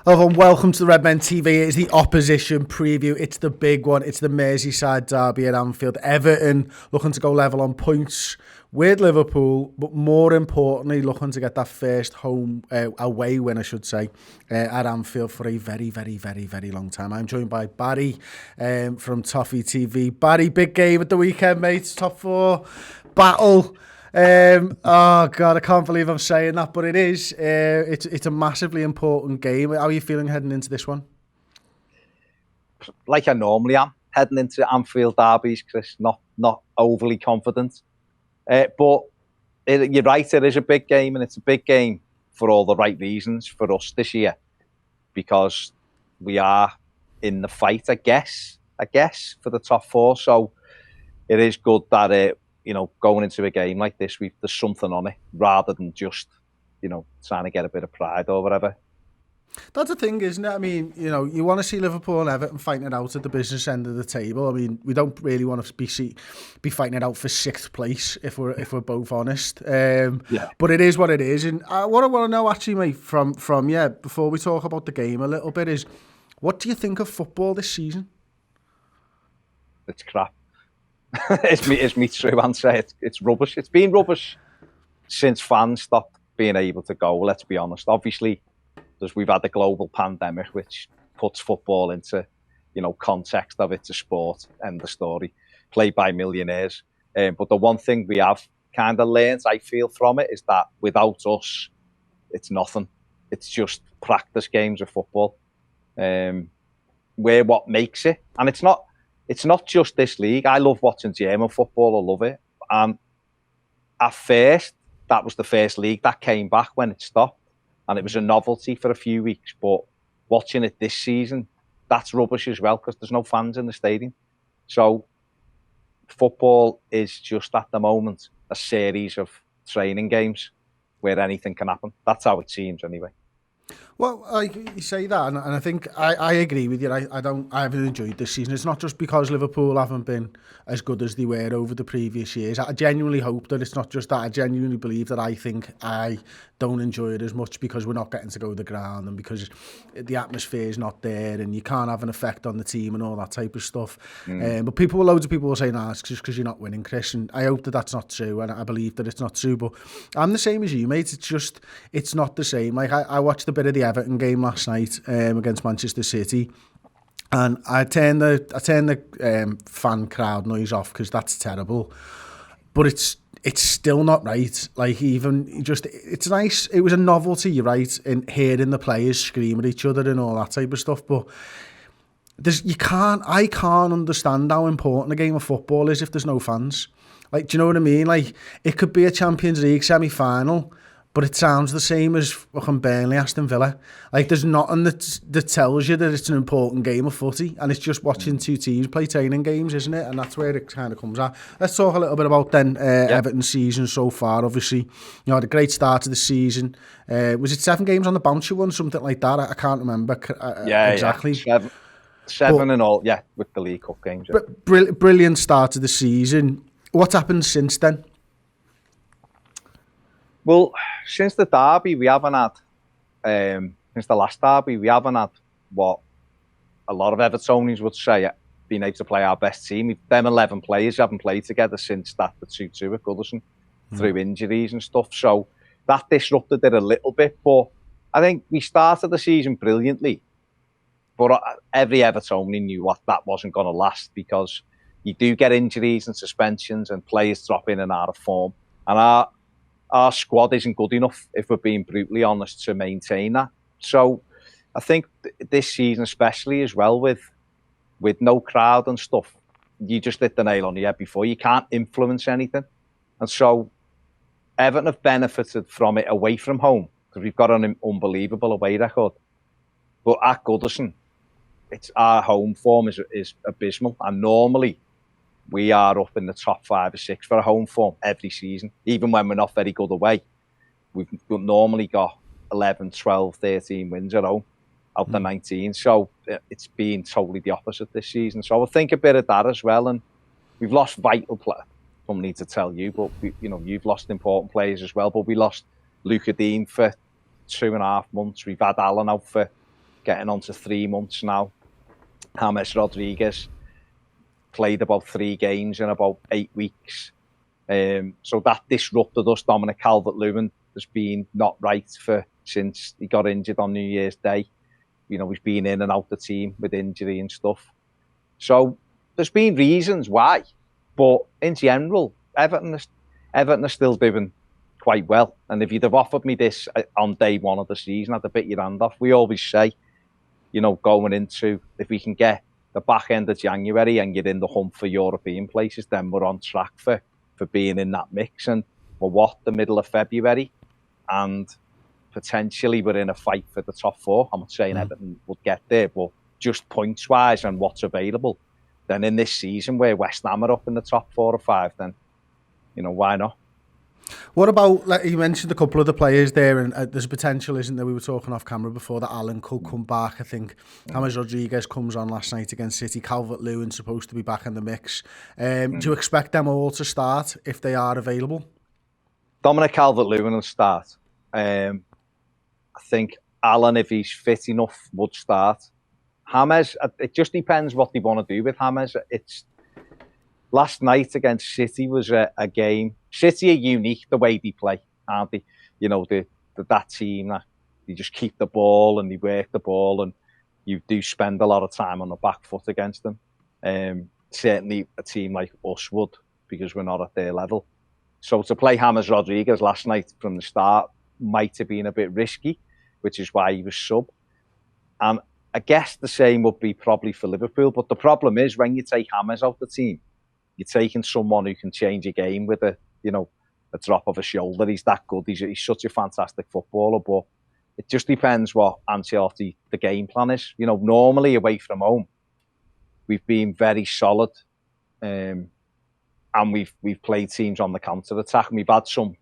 Hello and welcome to the Redmen TV. It's the opposition preview. It's the big one. It's the Merseyside derby at Anfield. Everton looking to go level on points with Liverpool, but more importantly, looking to get that first home away win, I should say, at Anfield for a very, very, very, very long time. I'm joined by Barry from Toffee TV. Barry, big game at the weekend, mate. Top four battle. Oh God, I can't believe I'm saying that, but it is. It's a massively important game. How are you feeling heading into this one? Like I normally am, heading into Anfield derbies, Chris. Not overly confident, but you're right. It is a big game, and it's a big game for all the right reasons for us this year, because we are in the fight. I guess for the top four. So it is good that going into a game like this, there's something on it, rather than just, trying to get a bit of pride or whatever. That's the thing, isn't it? I mean, you want to see Liverpool and Everton fighting it out at the business end of the table. I mean, we don't really want to be fighting it out for sixth place, if we're both honest. But it is what it is. And what I want to know, actually, mate, from before we talk about the game a little bit, is what do you think of football this season? It's crap. It's me true answer. It's rubbish. It's been rubbish since fans stopped being able to go, let's be honest. Obviously, we've had a global pandemic which puts football into, context of it's a sport, end of story, played by millionaires. But the one thing we have kind of learned, I feel, from it is that without us, it's nothing. It's just practice games of football. We're what makes it. And it's not just this league. I love watching German football. I love it. And at first, that was the first league that came back when it stopped. And it was a novelty for a few weeks. But watching it this season, that's rubbish as well, because there's no fans in the stadium. So football is just, at the moment, a series of training games where anything can happen. That's how it seems anyway. Well, you say that, and I think I agree with you. I haven't enjoyed this season. It's not just because Liverpool haven't been as good as they were over the previous years. I genuinely hope that it's not just that. I genuinely believe that I think I don't enjoy it as much because we're not getting to go to the ground and because the atmosphere is not there and you can't have an effect on the team and all that type of stuff. But loads of people will say, nah, it's just because you're not winning, Chris. And I hope that that's not true, and I believe that it's not true. But I'm the same as you, mate. It's not the same. Like I watched a bit of the Everton game last night against Manchester City, and I turned the fan crowd noise off because that's terrible. But it's still not right. Like, even just, it's nice. It was a novelty, you're right, in hearing the players scream at each other and all that type of stuff. But I can't understand how important a game of football is if there's no fans. Like, do you know what I mean? Like, it could be a Champions League semi-final, but it sounds the same as fucking Burnley, Aston Villa. Like, there's nothing that tells you that it's an important game of footy, and it's just watching two teams play training games, isn't it? And that's where it kind of comes at. Let's talk a little bit about then Everton's season so far. Obviously, had a great start to the season. Was it 7 games on the bounce you won, something like that? I can't remember exactly. Yeah. Seven and all, with the League Cup games. Yeah. But brilliant start to the season. What's happened since then? Well, since the derby, we haven't had, since the last derby, we haven't had what a lot of Evertonians would say, being able to play our best team. Them 11 players haven't played together since the 2-2 at Goodison through injuries and stuff. So that disrupted it a little bit. But I think we started the season brilliantly. But every Evertonian knew that wasn't going to last, because you do get injuries and suspensions and players drop in and out of form. And our squad isn't good enough, if we're being brutally honest, to maintain that. So I think this season especially as well, with no crowd and stuff, you just hit the nail on the head before. You can't influence anything. And so Everton have benefited from it away from home, because we've got an unbelievable away record. But at Goodison, our home form is abysmal. And normally we are up in the top 5 or 6 for a home form every season. Even when we're not very good away, we've normally got 11, 12, 13 wins at home out the 19. So it's been totally the opposite this season. So I think a bit of that as well. And we've lost vital players. I don't need to tell you, but you've lost important players as well. But we lost Luca Dean for 2.5 months. We've had Alan out for getting on to 3 months now. James Rodriguez played about 3 games in about 8 weeks. So that disrupted us. Dominic Calvert-Lewin has been not right since he got injured on New Year's Day. You know, he's been in and out the team with injury and stuff. So there's been reasons why. But in general, Everton are still doing quite well. And if you'd have offered me this on day one of the season, I'd have bit your hand off. We always say, you know, going into, if we can get the back end of January and you're in the hunt for European places, then we're on track for being in that mix. And we're the middle of February, and potentially we're in a fight for the top 4. I'm not saying Everton would get there, but just points wise and what's available, then in this season where West Ham are up in the top 4 or 5, then, you know, why not? What about, like you mentioned a couple of the players there, and there's potential, isn't there? We were talking off camera before that Allen could come back. I think James Rodriguez comes on last night against City. Calvert-Lewin's supposed to be back in the mix. Do you expect them all to start if they are available? Dominic Calvert-Lewin will start. I think Allen, if he's fit enough, would start. James, it just depends what they want to do with James. Last night against City was a game. City are unique the way they play, aren't they? You know, that team, they just keep the ball and they work the ball, and you do spend a lot of time on the back foot against them. Certainly a team like us would, because we're not at their level. So to play James Rodriguez last night from the start might have been a bit risky, which is why he was sub. And I guess the same would be probably for Liverpool. But the problem is, when you take James out the team, you're taking someone who can change a game with a drop of a shoulder. He's that good. He's such a fantastic footballer. But it just depends what Ancelotti, the game plan is. You know, normally away from home, we've been very solid, and we've played teams on the counter attack, and we've had some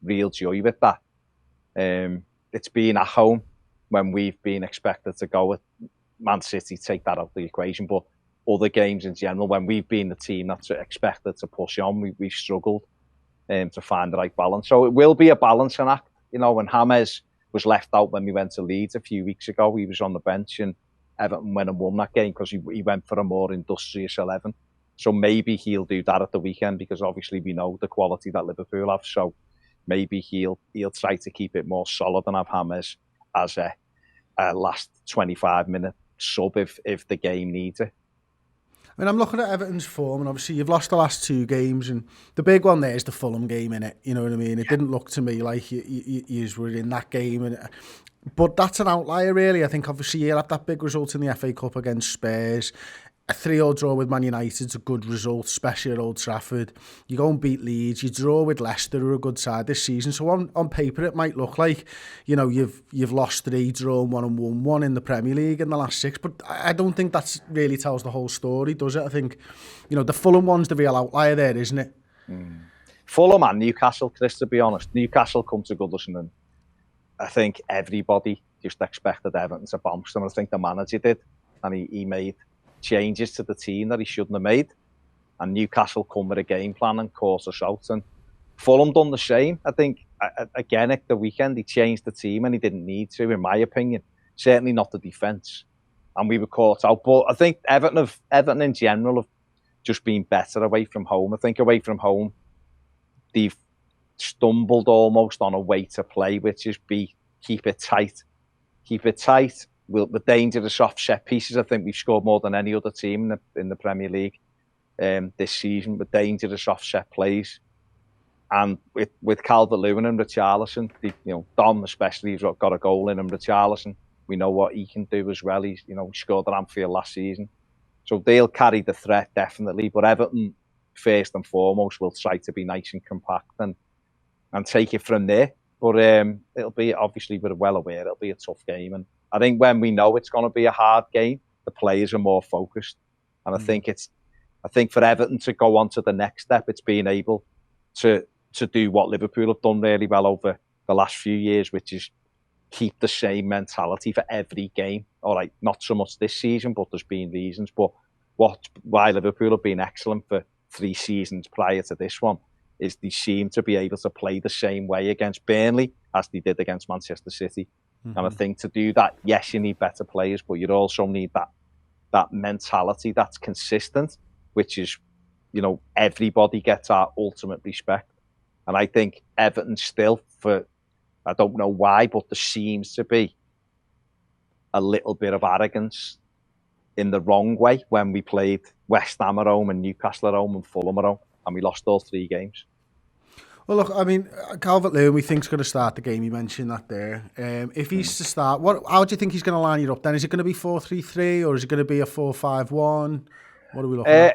real joy with that. It's been at home when we've been expected to go with Man City, take that out of the equation, but other games in general, when we've been the team that's expected to push on, we've struggled to find the right balance. So it will be a balancing act. You know, when James was left out when we went to Leeds a few weeks ago, he was on the bench, and Everton went and won that game because he went for a more industrious 11. So maybe he'll do that at the weekend, because obviously we know the quality that Liverpool have. So maybe he'll try to keep it more solid and have James as a last 25-minute sub if the game needs it. I mean, I'm looking at Everton's form, and obviously you've lost the last 2 games, and the big one there is the Fulham game, innit? You know what I mean? It didn't look to me like you were in that game, but that's an outlier, really. I think obviously you had that big result in the FA Cup against Spurs. A 3-3 draw with Man United's a good result, especially at Old Trafford. You go and beat Leeds. You draw with Leicester, who are a good side this season. So on paper, it might look like, you know, you've lost 3, drawn 1 and won 1 in the Premier League in the last 6. But I don't think that really tells the whole story, does it? I think, you know, the Fulham one's the real outlier there, isn't it? Fulham and Newcastle, Chris, to be honest. Newcastle come to Goodison, and I think everybody just expected Everton to bounce them. I think the manager did, and he made changes to the team that he shouldn't have made, and Newcastle come with a game plan and caught us out, and Fulham done the same. I think again at the weekend he changed the team, and he didn't need to, in my opinion. Certainly not the defence, and we were caught out. But I think Everton in general have just been better away from home. I think away from home they've stumbled almost on a way to play, which is keep it tight. The dangerous off set pieces. I think we've scored more than any other team in the Premier League this season with dangerous offset plays. And with Calvert-Lewin and Richarlison, Dom especially, he's got a goal in him. Richarlison, we know what he can do as well. He scored at Anfield last season, so they'll carry the threat definitely. But Everton, first and foremost, will try to be nice and compact and take it from there. But it'll be, obviously, we're well aware it'll be a tough game, and I think when we know it's going to be a hard game, the players are more focused. And I think for Everton to go on to the next step, it's being able to do what Liverpool have done really well over the last few years, which is keep the same mentality for every game. All right, not so much this season, but there's been reasons. But why Liverpool have been excellent for 3 seasons prior to this one is they seem to be able to play the same way against Burnley as they did against Manchester City. And I think to do that, yes, you need better players, but you also need that mentality that's consistent, which is, you know, everybody gets our ultimate respect. And I think Everton still, I don't know why, but there seems to be a little bit of arrogance in the wrong way when we played West Ham at home and Newcastle at home and Fulham at home, and we lost all 3 games. Well, look, I mean, Calvert-Lewin, we think is going to start the game. You mentioned that there. If he's to start, how do you think he's going to line it up then? Is it going to be 4-3-3 or is it going to be a 4-5-1? What are we looking at?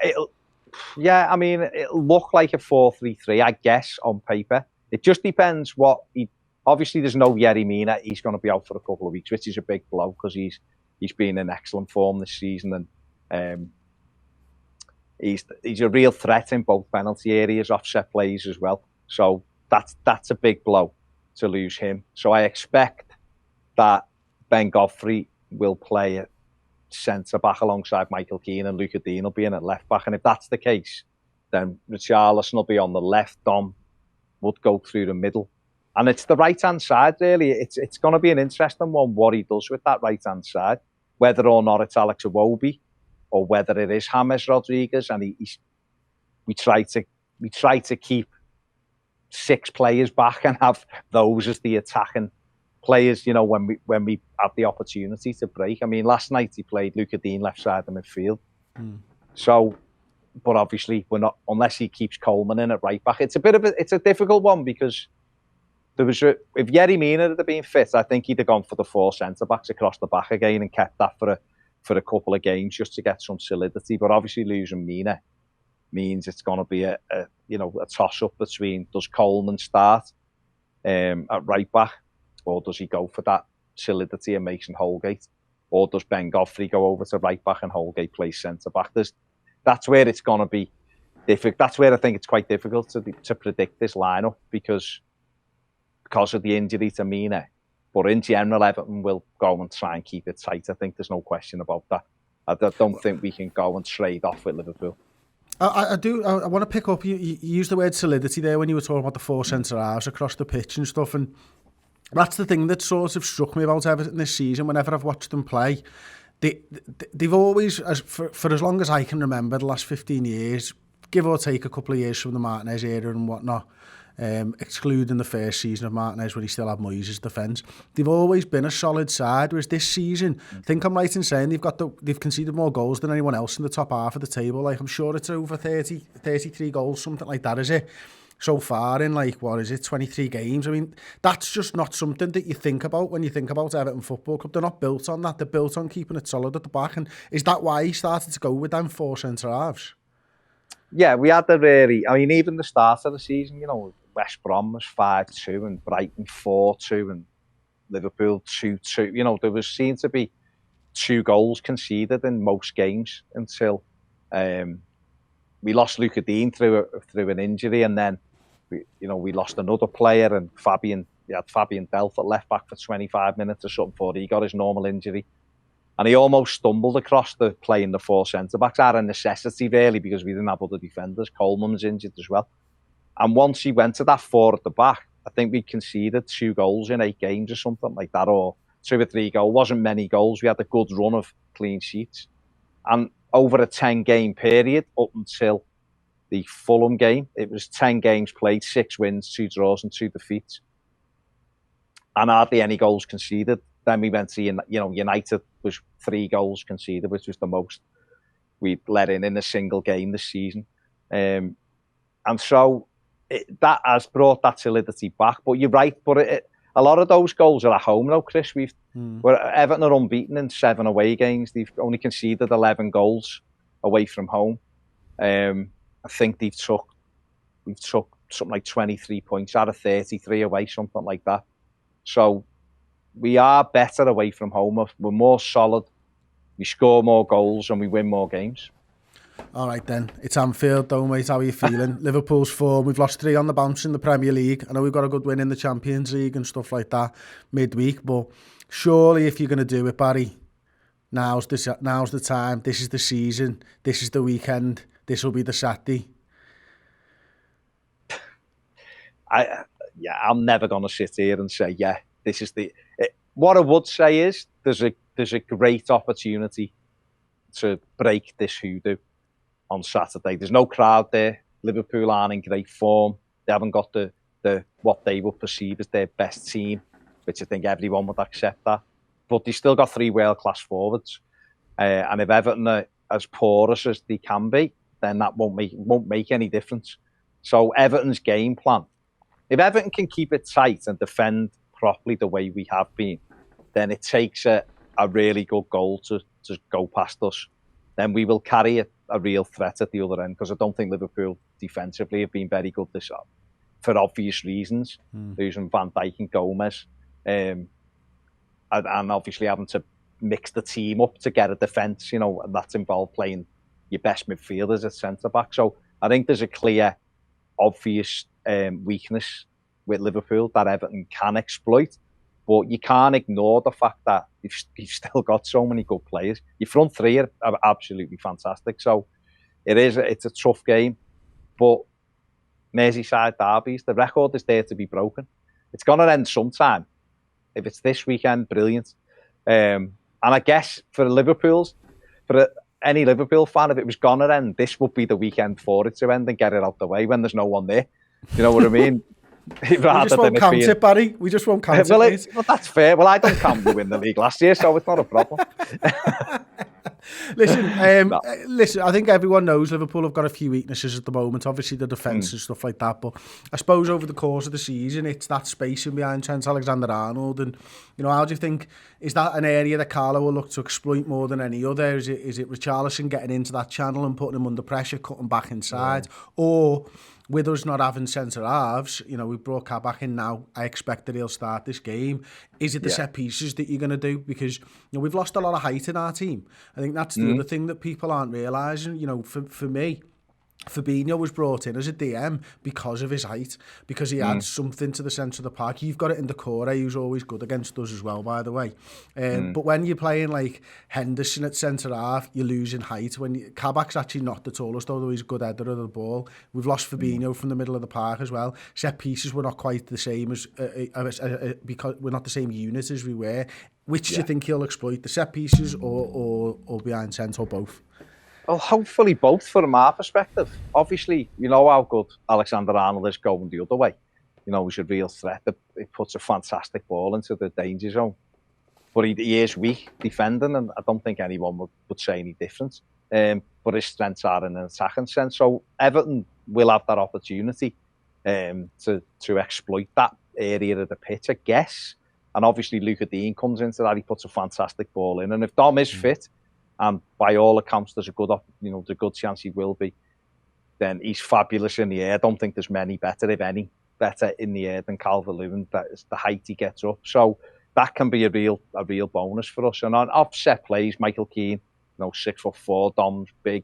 Yeah, I mean, it'll look like a 4-3-3, I guess, on paper. It just depends what he... Obviously, there's no Yerry Mina. He's going to be out for a couple of weeks, which is a big blow because he's been in excellent form this season, and he's a real threat in both penalty areas, offset plays as well. So that's a big blow to lose him. So I expect that Ben Godfrey will play at centre-back alongside Michael Keane, and Luca Dean will be in at left-back. And if that's the case, then Richarlison will be on the left. Dom would go through the middle. And it's the right-hand side, really. It's going to be an interesting one, what he does with that right-hand side, whether or not it's Alex Iwobi or whether it is James Rodriguez. And we try to keep 6 players back and have those as the attacking players, you know, when we have the opportunity to break. I mean, last night he played Luca Dean left side of midfield. So, but obviously we're not, unless he keeps Coleman in at right back. It's a difficult one because if Yerry Mina had been fit, I think he'd have gone for the 4 centre backs across the back again and kept that for a couple of games just to get some solidity. But obviously losing Mina means it's going to be a toss-up between, does Coleman start at right back, or does he go for that solidity and Mason Holgate, or does Ben Godfrey go over to right back and Holgate plays centre back? That's where it's going to be difficult. That's where I think it's quite difficult to predict this lineup because of the injury to Mina. But in general, Everton will go and try and keep it tight. I think there's no question about that. I don't think we can go and trade off with Liverpool. I want to pick up, you used the word solidity there when you were talking about the 4 centre-halves across the pitch and stuff, and that's the thing that sort of struck me about Everton this season. Whenever I've watched them play, they've always, for as long as I can remember, the last 15 years, give or take a couple of years from the Martinez era and whatnot, excluding the first season of Martinez when he still had Moyes' defence, they've always been a solid side. Whereas this season, I think I'm right in saying they've conceded more goals than anyone else in the top half of the table. Like, I'm sure it's over 33 goals, something like that, is it? So far in, 23 games. I mean, that's just not something that you think about when you think about Everton Football Club. They're not built on that. They're built on keeping it solid at the back. And is that why he started to go with them 4 centre-halves? Yeah, we had even the start of the season, you know, West Brom was 5-2 and Brighton 4-2 and Liverpool 2-2. You know, there seemed to be 2 goals conceded in most games until we lost Luca Dean through an injury, and then we lost another player, and Fabian Delph at left back for 25 minutes or something before he got his normal injury. And he almost stumbled across the playing the 4 centre-backs, out of necessity really, because we didn't have other defenders. Coleman was injured as well. And once he went to that 4 at the back, I think we conceded 2 goals in 8 games or something like that, or 2 or 3 goals. Wasn't many goals. We had a good run of clean sheets. And over a 10-game period, up until the Fulham game, it was 10 games played, 6 wins, 2 draws and 2 defeats. And hardly any goals conceded. Then we went to, United was 3 goals conceded, which was the most we'd let in a single game this season. And so that has brought that solidity back. But you're right, but a lot of those goals are at home now, Chris. Everton are unbeaten in 7 away games. They've only conceded 11 goals away from home. I think we've took something like 23 points out of 33 away, something like that. So we are better away from home. We're more solid. We score more goals and we win more games. All right then, it's Anfield though, mate. How are you feeling? Liverpool's 4. We've lost 3 on the bounce in the Premier League. I know we've got a good win in the Champions League and stuff like that midweek, but surely if you're going to do it, Barry, now's the time. This is the season. This is the weekend. This will be the Saturday. I'm never going to sit here and say, this is What I would say is there's a great opportunity to break this hoodoo on Saturday. There's no crowd there. Liverpool aren't in great form. They haven't got the what they would perceive as their best team, which I think everyone would accept that. But they still got 3 world-class forwards. And if Everton are as porous as they can be, then that won't make any difference. So Everton's game plan, if Everton can keep it tight and defend properly the way we have been, then it takes a really good goal to go past us. Then we will carry a real threat at the other end, because I don't think Liverpool defensively have been very good this up, for obvious reasons, losing Van Dijk and Gomez, and obviously having to mix the team up to get a defence, and that's involved playing your best midfielders at centre-back. So I think there's a clear, obvious weakness with Liverpool that Everton can exploit, but you can't ignore the fact that you've still got so many good players. Your front three are absolutely fantastic. So it's a tough game, but Merseyside derbies, the record is there to be broken. It's going to end sometime. If it's this weekend, brilliant. And I guess for any Liverpool fan, if it was going to end, this would be the weekend for it to end and get it out the way when there's no one there. You know what I mean? We just won't count it, Barry. We just won't count it. Well, that's fair. Well, I don't count you win the league last year, so it's not a problem. Listen, I think everyone knows Liverpool have got a few weaknesses at the moment. Obviously, the defence and stuff like that. But I suppose over the course of the season, it's that spacing behind Trent Alexander-Arnold. And, how do you think, is that an area that Carlo will look to exploit more than any other? Is it Richarlison getting into that channel and putting him under pressure, cutting back inside? Yeah. Or, with us not having centre-halves, we brought Kabak in now, I expect that he'll start this game. Is it the set pieces that you're going to do? Because, we've lost a lot of height in our team. I think that's the other thing that people aren't realising. For me, Fabinho was brought in as a DM because of his height, because he adds something to the centre of the park. You've got it in Decore, who's always good against us as well, by the way. But when you're playing like Henderson at centre-half, you're losing height. Kabak's actually not the tallest, although he's a good header of the ball. We've lost Fabinho from the middle of the park as well. Set pieces were not quite the same because we're not the same unit as we were. Which do you think he'll exploit, the set pieces or behind centre, or both? Well, hopefully both from our perspective. Obviously, how good Alexander-Arnold is going the other way. He's a real threat. He puts a fantastic ball into the danger zone. But he is weak defending, and I don't think anyone would say any different. But his strengths are in an attacking sense. So Everton will have that opportunity to exploit that area of the pitch, I guess. And obviously, Luca Dean comes into that. He puts a fantastic ball in. And if Dom is fit, and by all accounts, there's a good chance he will be, then he's fabulous in the air. I don't think there's many better, if any, better in the air than Calvert-Lewin. That is the height he gets up. So that can be a real bonus for us. And on offset plays, Michael Keane, 6'4", Dom's big,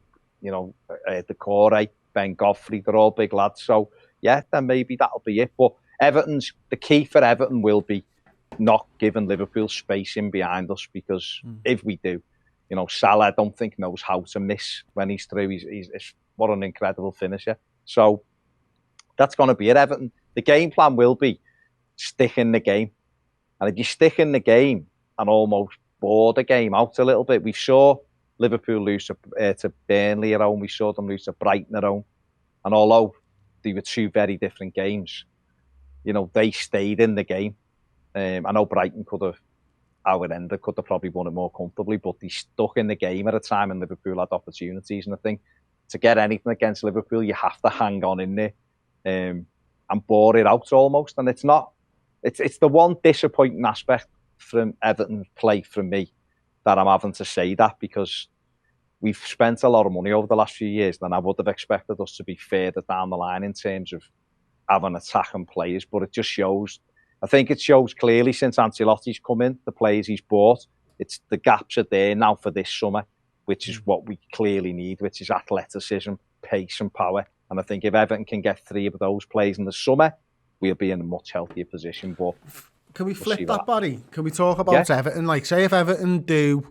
Decore, Ben Godfrey, they're all big lads. So yeah, then maybe that'll be it. But the key for Everton will be not giving Liverpool space in behind us, because if we do, Salah, I don't think, knows how to miss when he's through. He's what an incredible finisher. So that's going to be it, Everton. The game plan will be stick in the game. And if you stick in the game and almost bore the game out a little bit, we saw Liverpool lose to Burnley at home. We saw them lose to Brighton at home. And although they were two very different games, they stayed in the game. I know Brighton could have probably won it more comfortably, but they stuck in the game at a time and Liverpool had opportunities. And I think to get anything against Liverpool, you have to hang on in there and bore it out almost. And it's the one disappointing aspect from Everton play from me, that I'm having to say that, because we've spent a lot of money over the last few years, and I would have expected us to be further down the line in terms of having attacking players, but it just shows. I think it shows clearly since Ancelotti's come in, the players he's bought, the gaps are there now for this summer, which is what we clearly need, which is athleticism, pace and power. And I think if Everton can get 3 of those players in the summer, we'll be in a much healthier position. But can we flip that, Barry? Can we talk about Everton? Like, say if Everton do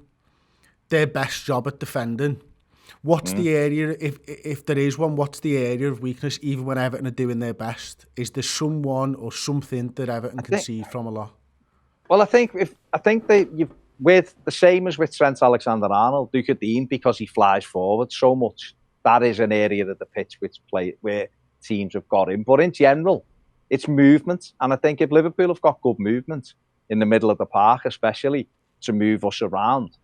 their best job at defending, what's the area, if there is one, what's the area of weakness, even when Everton are doing their best? Is there someone or something that Everton can see from a lot? Well, I think with the same as with Trent Alexander-Arnold, Duke Dean, because he flies forward so much, that is an area of the pitch where teams have got in. But in general, it's movement. And I think if Liverpool have got good movement in the middle of the park, especially to move us around,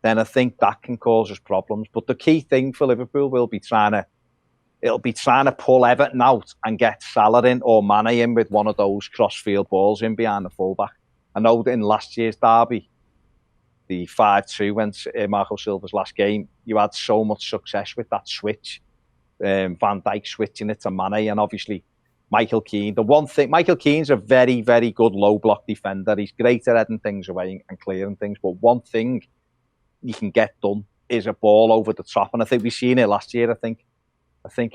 then I think that can cause us problems. But the key thing for Liverpool will be trying to pull Everton out and get Salah in or Mane in with one of those cross-field balls in behind the fullback. I know that in last year's derby, the 5-2 when Marco Silva's last game, you had so much success with that switch. Van Dijk switching it to Mane, and obviously Michael Keane. Michael Keane's a very, very good low block defender. He's great at heading things away and clearing things. But one thing he can get done is a ball over the top. And I think we've seen it last year. I think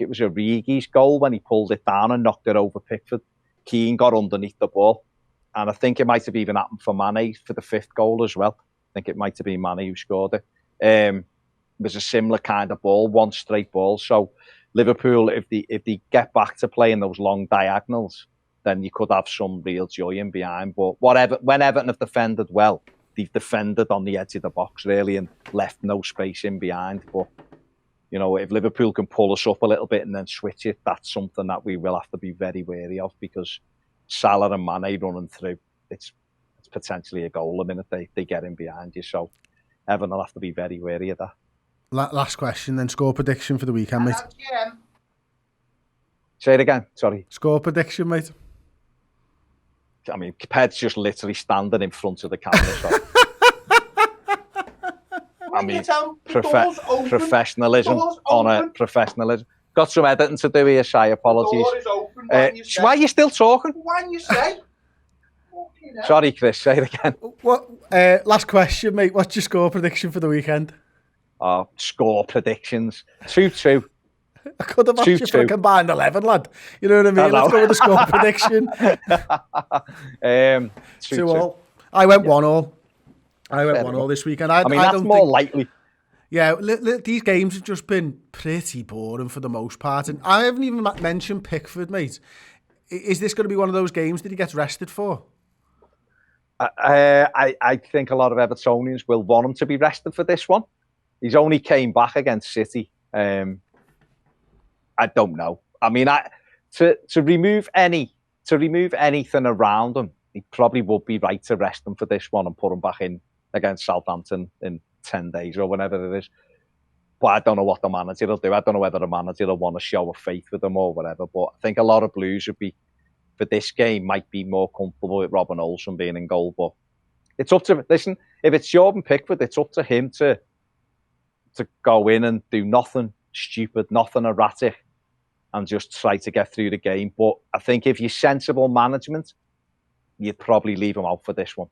it was Origi's goal when he pulled it down and knocked it over Pickford. Keane got underneath the ball. And I think it might have even happened for Mane for the 5th goal as well. I think it might have been Mane who scored it. It was a similar kind of ball, one straight ball. So Liverpool, if they get back to playing those long diagonals, then you could have some real joy in behind. But when Everton have defended well, they've defended on the edge of the box really and left no space in behind. But you know, if Liverpool can pull us up a little bit and then switch it, that's something that we will have to be very wary of, because Salah and Mane running through, it's potentially a goal the minute they get in behind you. So Everton will have to be very wary of that. Last question, then. Score prediction for the weekend, mate. Say it again, sorry. Score prediction, mate. I mean, Ped's just literally standing in front of the camera. So. I mean, professionalism on a professionalism. Got some editing to do here, Shy. Apologies. The door is open. Why are you still talking? When you say. Sorry, Chris. Say it again. What? Last question, mate. What's your score prediction for the weekend? Oh, score predictions. 2-2. I could have asked you for a combined 11, lad. You know what I mean? Let's go with the score prediction. 2-2. I went 1-1. I went 1-1 this weekend. I mean, that's more likely. Yeah, these games have just been pretty boring for the most part. And I haven't even mentioned Pickford, mate. Is this going to be one of those games that he gets rested for? I think a lot of Evertonians will want him to be rested for this one. He's only came back against City. I don't know. I mean, to remove anything around him, he probably would be right to rest him for this one and put him back in against Southampton in 10 days or whenever it is. But I don't know what the manager will do. I don't know whether the manager will want to show a faith with them or whatever. But I think a lot of Blues would be, for this game, might be more comfortable with Robin Olsen being in goal. But it's up to, listen, if it's Jordan Pickford, it's up to him to go in and do nothing stupid, nothing erratic, and just try to get through the game. But I think if you're sensible management, you'd probably leave him out for this one.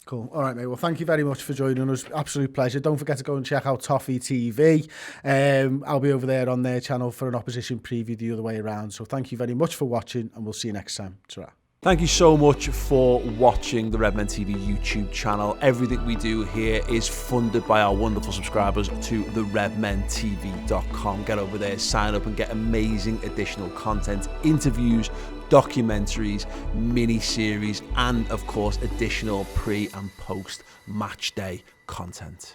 Cool. All right, mate. Well, thank you very much for joining us. Absolute pleasure. Don't forget to go and check out Toffee TV. I'll be over there on their channel for an opposition preview the other way around. So thank you very much for watching, and we'll see you next time. Ta-ra. Thank you so much for watching the Redmen TV YouTube channel. Everything we do here is funded by our wonderful subscribers to the redmentv.com. Get over there, sign up and get amazing additional content, interviews, documentaries, mini-series, and of course additional pre and post match day content.